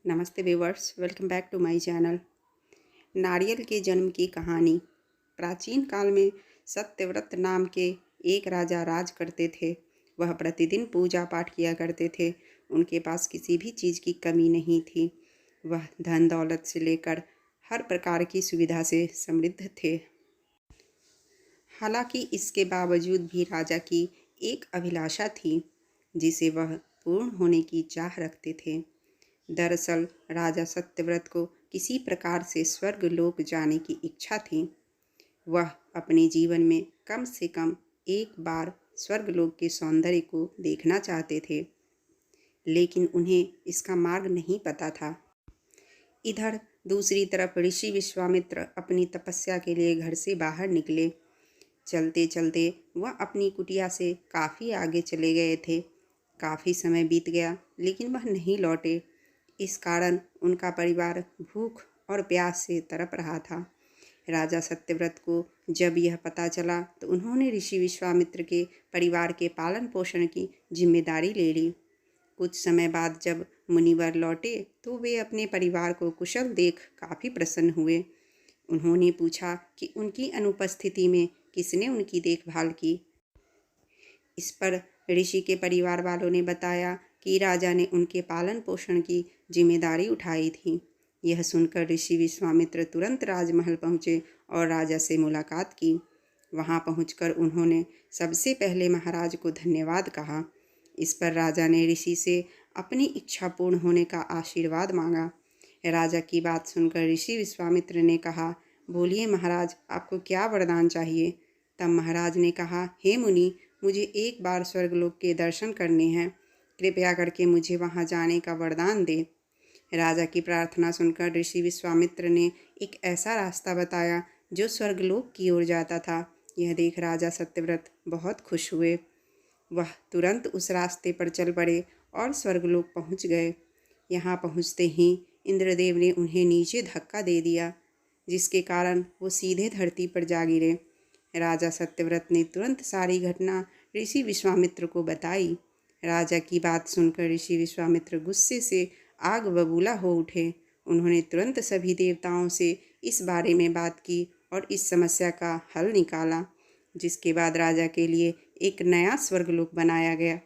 नमस्ते viewers, welcome back to my channel. नारियल के जन्म की कहानी। प्राचीन काल में सत्यव्रत नाम के एक राजा राज करते थे। वह प्रतिदिन पूजा पाठ किया करते थे। उनके पास किसी भी चीज़ की कमी नहीं थी। वह धन दौलत से लेकर हर प्रकार की सुविधा से समृद्ध थे। हालांकि इसके बावजूद भी राजा की एक अभिलाषा थी जिसे वह पूर्ण होने की चाह रखते थे। दरअसल राजा सत्यव्रत को किसी प्रकार से स्वर्ग लोक जाने की इच्छा थी। वह अपने जीवन में कम से कम एक बार स्वर्ग लोक के सौंदर्य को देखना चाहते थे, लेकिन उन्हें इसका मार्ग नहीं पता था। इधर दूसरी तरफ ऋषि विश्वामित्र अपनी तपस्या के लिए घर से बाहर निकले। चलते चलते वह अपनी कुटिया से काफ़ी आगे चले गए थे। काफ़ी समय बीत गया लेकिन वह नहीं लौटे। इस कारण उनका परिवार भूख और प्यास से तड़प रहा था। राजा सत्यव्रत को जब यह पता चला तो उन्होंने ऋषि विश्वामित्र के परिवार के पालन पोषण की जिम्मेदारी ले ली। कुछ समय बाद जब मुनिवर लौटे तो वे अपने परिवार को कुशल देख काफ़ी प्रसन्न हुए। उन्होंने पूछा कि उनकी अनुपस्थिति में किसने उनकी देखभाल की। इस पर ऋषि के परिवार वालों ने बताया कि राजा ने उनके पालन पोषण की जिम्मेदारी उठाई थी। यह सुनकर ऋषि विश्वामित्र तुरंत राजमहल पहुँचे और राजा से मुलाकात की। वहां पहुंचकर उन्होंने सबसे पहले महाराज को धन्यवाद कहा। इस पर राजा ने ऋषि से अपनी इच्छा पूर्ण होने का आशीर्वाद मांगा। राजा की बात सुनकर ऋषि विश्वामित्र ने कहा, बोलिए महाराज, आपको क्या वरदान चाहिए। तब महाराज ने कहा, हे मुनि, मुझे एक बार स्वर्गलोक के दर्शन करने हैं। कृपया करके मुझे वहां जाने का वरदान दे। राजा की प्रार्थना सुनकर ऋषि विश्वामित्र ने एक ऐसा रास्ता बताया जो स्वर्गलोक की ओर जाता था। यह देख राजा सत्यव्रत बहुत खुश हुए। वह तुरंत उस रास्ते पर चल पड़े और स्वर्गलोक पहुंच गए। यहाँ पहुँचते ही इंद्रदेव ने उन्हें नीचे धक्का दे दिया, जिसके कारण वो सीधे धरती पर जा गिरे। राजा सत्यव्रत ने तुरंत सारी घटना ऋषि विश्वामित्र को बताई। राजा की बात सुनकर ऋषि विश्वामित्र गुस्से से आग बबूला हो उठे। उन्होंने तुरंत सभी देवताओं से इस बारे में बात की और इस समस्या का हल निकाला, जिसके बाद राजा के लिए एक नया स्वर्गलोक बनाया गया।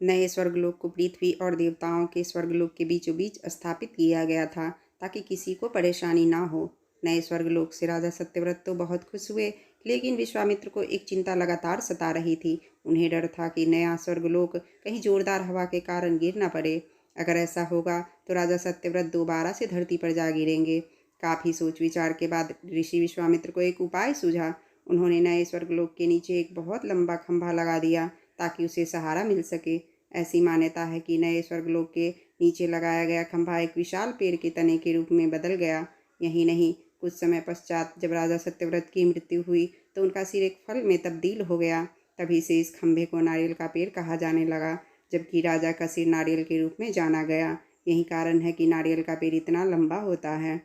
नए स्वर्गलोक को पृथ्वी और देवताओं के स्वर्गलोक के बीचों बीच स्थापित किया गया था, ताकि किसी को परेशानी ना हो। नए स्वर्गलोक से राजा सत्यव्रत तो बहुत खुश हुए, लेकिन विश्वामित्र को एक चिंता लगातार सता रही थी। उन्हें डर था कि नया स्वर्गलोक कहीं जोरदार हवा के कारण गिर ना पड़े। अगर ऐसा होगा तो राजा सत्यव्रत दोबारा से धरती पर जा गिरेंगे। काफ़ी सोच विचार के बाद ऋषि विश्वामित्र को एक उपाय सूझा। उन्होंने नए स्वर्गलोक के नीचे एक बहुत लंबा खंभा लगा दिया ताकि उसे सहारा मिल सके। ऐसी मान्यता है कि नए स्वर्गलोक के नीचे लगाया गया खंभा एक विशाल पेड़ के तने के रूप में बदल गया। यही नहीं, कुछ समय पश्चात जब राजा सत्यव्रत की मृत्यु हुई तो उनका सिर एक फल में तब्दील हो गया। तभी से इस खंभे को नारियल का पेड़ कहा जाने लगा, जबकि राजा का सिर नारियल के रूप में जाना गया। यही कारण है कि नारियल का पेड़ इतना लंबा होता है।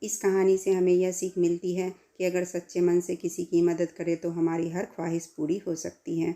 इस कहानी से हमें यह सीख मिलती है कि अगर सच्चे मन से किसी की मदद करें तो हमारी हर ख्वाहिश पूरी हो सकती है।